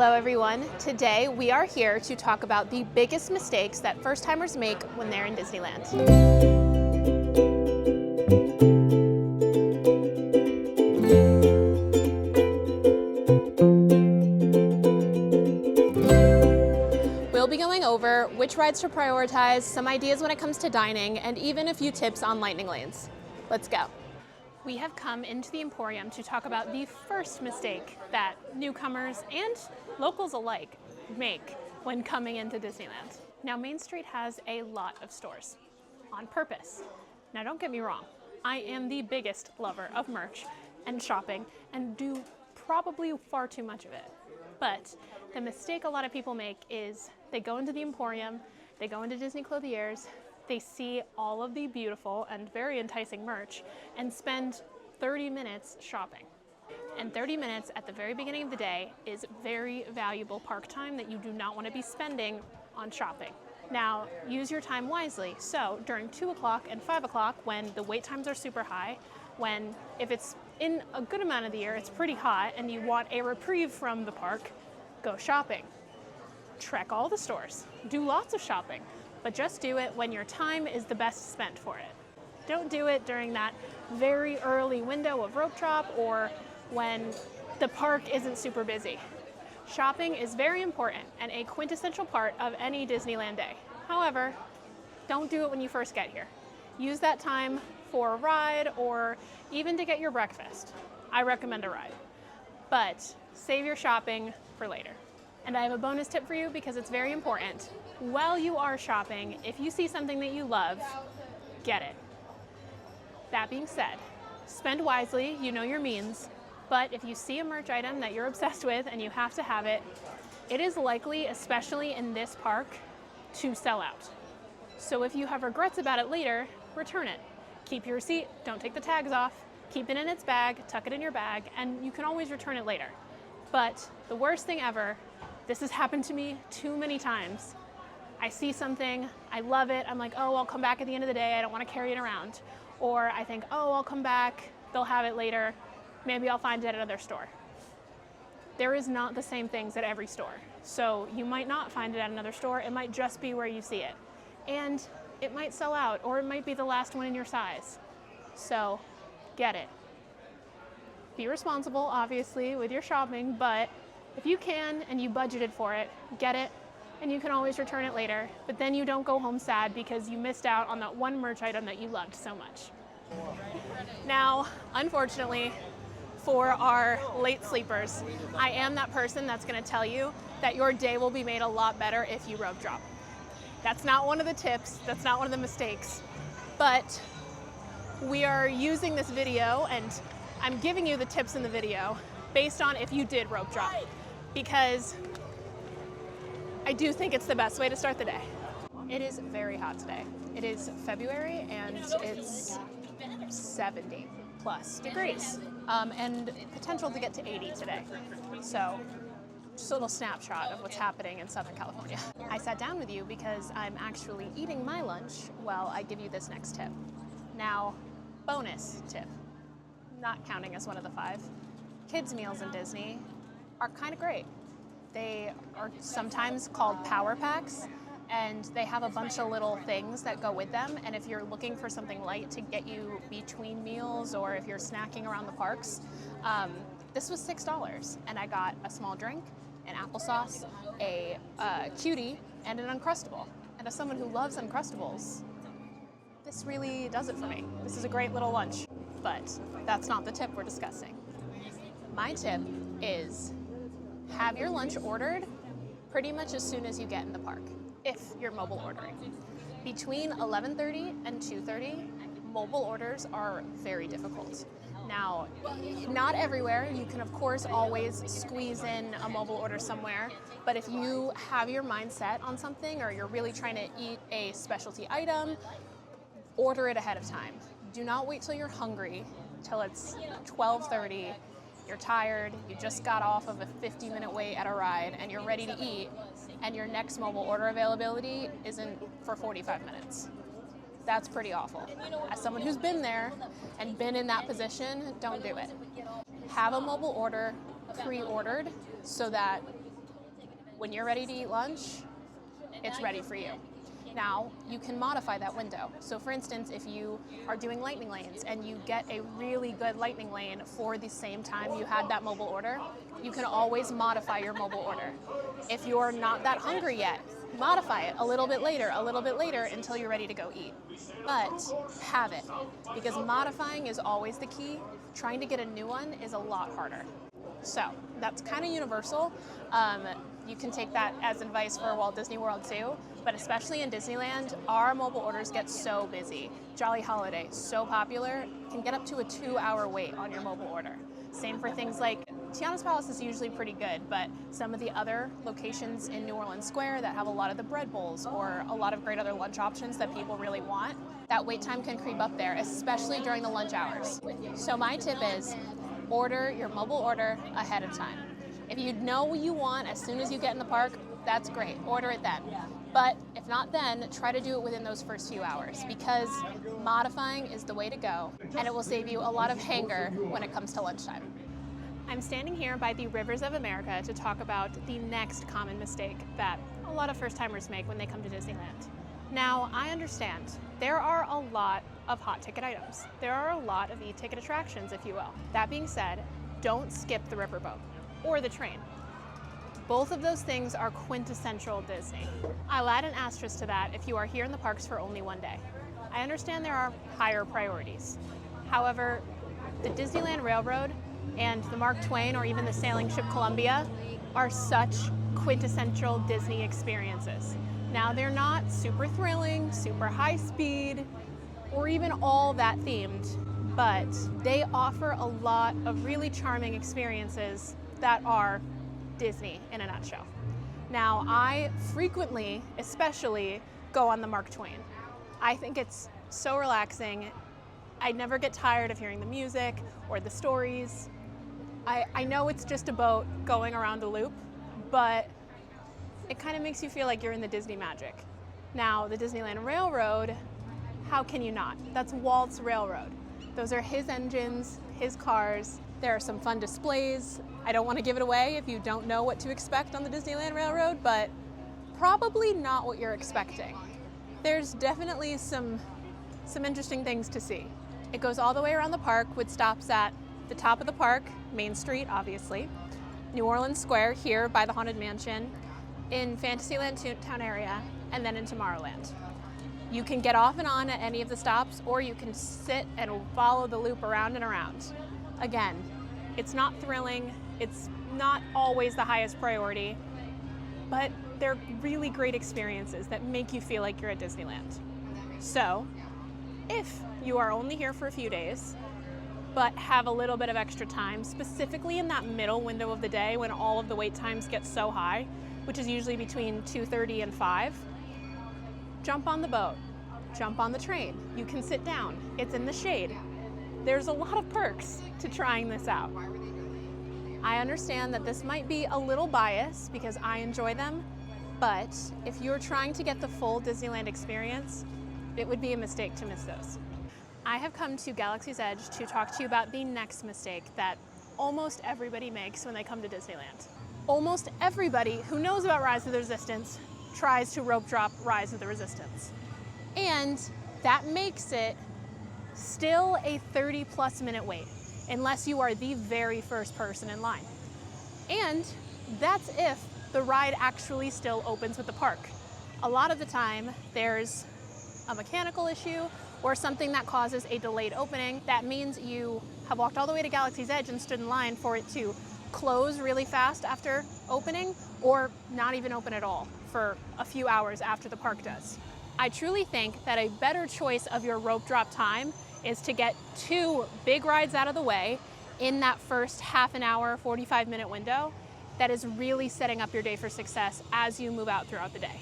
Hello everyone. Today we are here to talk about the biggest mistakes that first-timers make when they're in Disneyland. We'll be going over which rides to prioritize, some ideas when it comes to dining, and even a few tips on lightning lanes. Let's go. We have come into the Emporium to talk about the first mistake that newcomers and locals alike make when coming into Disneyland. Now, Main Street has a lot of stores on purpose. Now, don't get me wrong. I am the biggest lover of merch and shopping and do probably far too much of it. But the mistake a lot of people make is they go into the Emporium, they go into Disney Clothiers, they see all of the beautiful and very enticing merch and spend 30 minutes shopping. And 30 minutes at the very beginning of the day is very valuable park time that you do not want to be spending on shopping. Now, use your time wisely. So during 2 o'clock and 5 o'clock, when the wait times are super high, when if it's in a good amount of the year, it's pretty hot and you want a reprieve from the park, go shopping. Trek all the stores, do lots of shopping. But just do it when your time is the best spent for it. Don't do it during that very early window of rope drop or when the park isn't super busy. Shopping is very important and a quintessential part of any Disneyland day. However, don't do it when you first get here. Use that time for a ride or even to get your breakfast. I recommend a ride. But save your shopping for later. And I have a bonus tip for you because it's very important. While you are shopping, if you see something that you love, get it. That being said, spend wisely, you know your means, but if you see a merch item that you're obsessed with and you have to have it, it is likely, especially in this park, to sell out. So if you have regrets about it later, return it. Keep your receipt, don't take the tags off, keep it in its bag, tuck it in your bag, and you can always return it later. But the worst thing ever, this has happened to me too many times. I see something, I love it, I'm like, oh, I'll come back at the end of the day, I don't want to carry it around. Or I think, oh, I'll come back, they'll have it later, maybe I'll find it at another store. There is not the same things at every store. So you might not find it at another store, it might just be where you see it. And it might sell out, or it might be the last one in your size. So get it. Be responsible, obviously, with your shopping, but if you can and you budgeted for it, get it, and you can always return it later, but then you don't go home sad because you missed out on that one merch item that you loved so much. Now, unfortunately, for our late sleepers, I am that person that's gonna tell you that your day will be made a lot better if you rope drop. That's not one of the tips, that's not one of the mistakes, but we are using this video and I'm giving you the tips in the video based on if you did rope drop, because I do think it's the best way to start the day. It is very hot today. It is February and it's 70 plus degrees and potential to get to 80 today. So just a little snapshot of what's happening in Southern California. I sat down with you because I'm actually eating my lunch while I give you this next tip. Now, bonus tip, not counting as one of the 5. Kids' meals in Disney are kind of great. They are sometimes called power packs, and they have a bunch of little things that go with them. And if you're looking for something light to get you between meals, or if you're snacking around the parks, this was $6. And I got a small drink, an applesauce, a cutie, and an Uncrustable. And as someone who loves Uncrustables, this really does it for me. This is a great little lunch, but that's not the tip we're discussing. My tip is have your lunch ordered pretty much as soon as you get in the park, if you're mobile ordering. Between 11:30 and 2:30, mobile orders are very difficult. Now, not everywhere. You can, of course, always squeeze in a mobile order somewhere, but if you have your mind set on something or you're really trying to eat a specialty item, order it ahead of time. Do not wait till you're hungry, till it's 12:30, you're tired, you just got off of a 50-minute wait at a ride, and you're ready to eat, and your next mobile order availability isn't for 45 minutes. That's pretty awful. As someone who's been there and been in that position, don't do it. Have a mobile order pre-ordered so that When you're ready to eat lunch, it's ready for you. Now, you can modify that window. So for instance, if you are doing lightning lanes and you get a really good lightning lane for the same time you had that mobile order, you can always modify your mobile order. If you're not that hungry yet, modify it a little bit later until you're ready to go eat. But have it, because modifying is always the key. Trying to get a new one is a lot harder. So that's kind of universal. You can take that as advice for Walt Disney World too, but especially in Disneyland, our mobile orders get so busy. Jolly Holiday, so popular, can get up to a 2-hour wait on your mobile order. Same for things like Tiana's Palace is usually pretty good, but some of the other locations in New Orleans Square that have a lot of the bread bowls or a lot of great other lunch options that people really want, that wait time can creep up there, especially during the lunch hours. So my tip is order your mobile order ahead of time. If you know what you want as soon as you get in the park, that's great, order it then. But if not then, try to do it within those first few hours, because modifying is the way to go, and it will save you a lot of hanger when it comes to lunchtime. I'm standing here by the Rivers of America to talk about the next common mistake that a lot of first-timers make when they come to Disneyland. Now, I understand there are a lot of hot ticket items. There are a lot of e-ticket attractions, if you will. That being said, don't skip the riverboat or the train. Both of those things are quintessential Disney. I'll add an asterisk to that if you are here in the parks for only one day. I understand there are higher priorities. However, the Disneyland Railroad and the Mark Twain or even the sailing ship Columbia are such quintessential Disney experiences. Now, they're not super thrilling, super high speed, or even all that themed, but they offer a lot of really charming experiences that are Disney in a nutshell. Now, I frequently, especially, go on the Mark Twain. I think it's so relaxing. I never get tired of hearing the music or the stories. I know it's just a boat going around the loop, but it kind of makes you feel like you're in the Disney magic. Now, the Disneyland Railroad, how can you not? That's Walt's railroad. Those are his engines, his cars. There are some fun displays. I don't want to give it away if you don't know what to expect on the Disneyland Railroad, but probably not what you're expecting. There's definitely some interesting things to see. It goes all the way around the park with stops at the top of the park, Main Street, obviously, New Orleans Square here by the Haunted Mansion, in Fantasyland Toontown area, and then in Tomorrowland. You can get off and on at any of the stops, or you can sit and follow the loop around and around. Again, it's not thrilling, it's not always the highest priority, but they're really great experiences that make you feel like you're at Disneyland. So, if you are only here for a few days, but have a little bit of extra time, specifically in that middle window of the day when all of the wait times get so high, which is usually between 2:30 and 5, jump on the boat, jump on the train. You can sit down, it's in the shade. There's a lot of perks to trying this out. I understand that this might be a little biased because I enjoy them, but if you're trying to get the full Disneyland experience, it would be a mistake to miss those. I have come to Galaxy's Edge to talk to you about the next mistake that almost everybody makes when they come to Disneyland. Almost everybody who knows about Rise of the Resistance tries to rope drop Rise of the Resistance. And that makes it still a 30+ minute wait, unless you are the very first person in line. And that's if the ride actually still opens with the park. A lot of the time, there's a mechanical issue or something that causes a delayed opening. That means you have walked all the way to Galaxy's Edge and stood in line for it to close really fast after opening, or not even open at all for a few hours after the park does. I truly think that a better choice of your rope drop time is to get 2 big rides out of the way in that first half an hour, 45-minute window that is really setting up your day for success as you move out throughout the day.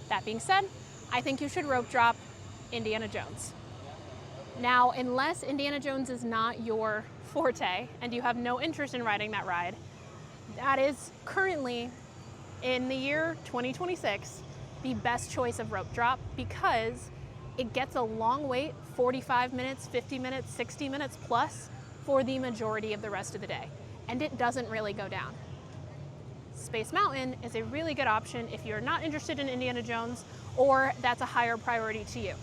That being said, I think you should rope drop Indiana Jones. Now, unless Indiana Jones is not your forte and you have no interest in riding that ride, that is currently, in the year 2026, the best choice of rope drop because it gets a long wait, 45 minutes, 50 minutes, 60 minutes plus for the majority of the rest of the day, and it doesn't really go down. Space Mountain is a really good option if you're not interested in Indiana Jones or that's a higher priority to you.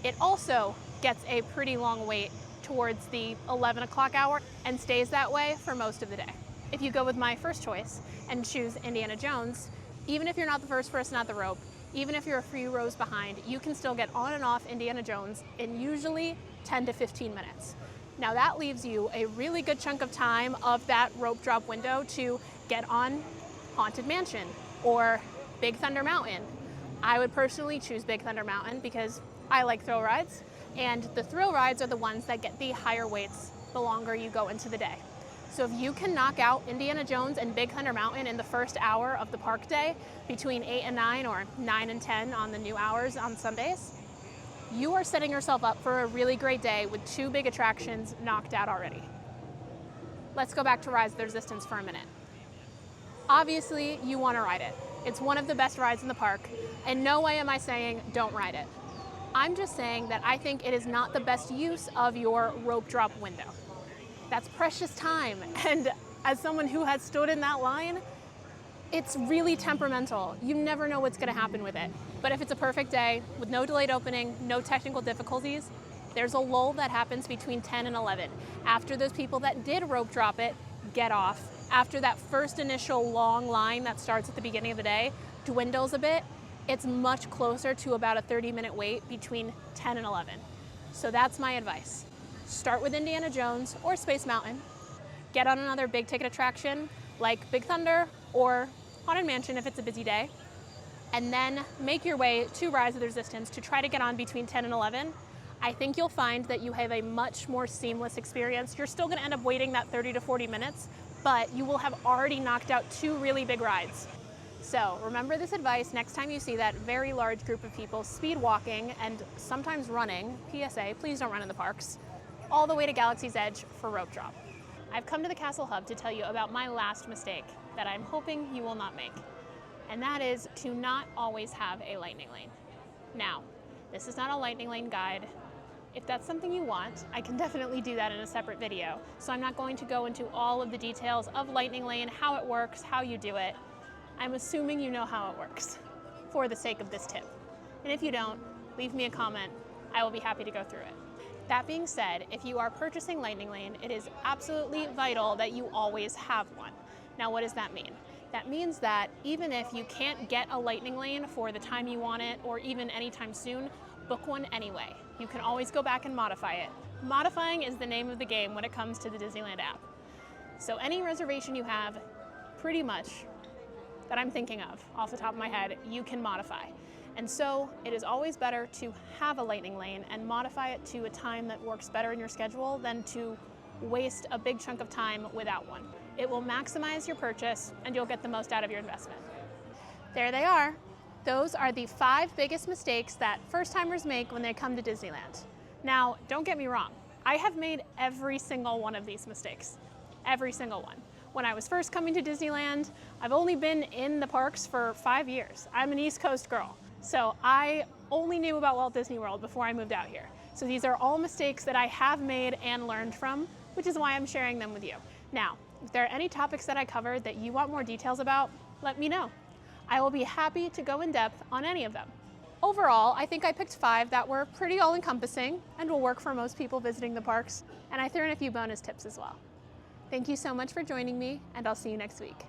It also gets a pretty long wait towards the 11 o'clock hour and stays that way for most of the day. If you go with my first choice and choose Indiana Jones, even if you're not the first person at the rope, even if you're a few rows behind, you can still get on and off Indiana Jones in usually 10 to 15 minutes. Now that leaves you a really good chunk of time of that rope drop window to get on Haunted Mansion or Big Thunder Mountain. I would personally choose Big Thunder Mountain because I like thrill rides, and the thrill rides are the ones that get the higher weights the longer you go into the day. So if you can knock out Indiana Jones and Big Thunder Mountain in the first hour of the park day, between 8 and 9 or 9 and 10 on the new hours on Sundays, you are setting yourself up for a really great day with 2 big attractions knocked out already. Let's go back to Rise of the Resistance for a minute. Obviously, you want to ride it. It's one of the best rides in the park. In no way am I saying don't ride it. I'm just saying that I think it is not the best use of your rope drop window. That's precious time, and as someone who has stood in that line, it's really temperamental. You never know what's gonna happen with it. But if it's a perfect day, with no delayed opening, no technical difficulties, there's a lull that happens between 10 and 11. After those people that did rope drop it get off, after that first initial long line that starts at the beginning of the day dwindles a bit, it's much closer to about a 30-minute wait between 10 and 11. So that's my advice. Start with Indiana Jones or Space Mountain, get on another big ticket attraction like Big Thunder or Haunted Mansion if it's a busy day, and then make your way to Rise of the Resistance to try to get on between 10 and 11. I think you'll find that you have a much more seamless experience. You're still gonna end up waiting that 30 to 40 minutes, but you will have already knocked out 2 really big rides. So remember this advice next time you see that very large group of people speed walking and sometimes running, PSA, please don't run in the parks, all the way to Galaxy's Edge for rope drop. I've come to the Castle Hub to tell you about my last mistake that I'm hoping you will not make, and that is to not always have a lightning lane. Now, this is not a lightning lane guide. If that's something you want, I can definitely do that in a separate video, so I'm not going to go into all of the details of lightning lane, how it works, how you do it. I'm assuming you know how it works for the sake of this tip. And if you don't, leave me a comment. I will be happy to go through it. That being said, if you are purchasing lightning lane, it is absolutely vital that you always have one. Now, what does that mean? That means that even if you can't get a lightning lane for the time you want it or even anytime soon, book one anyway. You can always go back and modify it. Modifying is the name of the game when it comes to the Disneyland app. So any reservation you have, pretty much, that I'm thinking of off the top of my head, you can modify. And so it is always better to have a lightning lane and modify it to a time that works better in your schedule than to waste a big chunk of time without one. It will maximize your purchase and you'll get the most out of your investment. There they are. Those are the 5 biggest mistakes that first-timers make when they come to Disneyland. Now, don't get me wrong. I have made every single one of these mistakes. Every single one. When I was first coming to Disneyland, I've only been in the parks for 5 years. I'm an East Coast girl. So I only knew about Walt Disney World before I moved out here. So these are all mistakes that I have made and learned from, which is why I'm sharing them with you. Now, if there are any topics that I covered that you want more details about, let me know. I will be happy to go in depth on any of them. Overall, I think I picked 5 that were pretty all-encompassing and will work for most people visiting the parks, and I threw in a few bonus tips as well. Thank you so much for joining me, and I'll see you next week.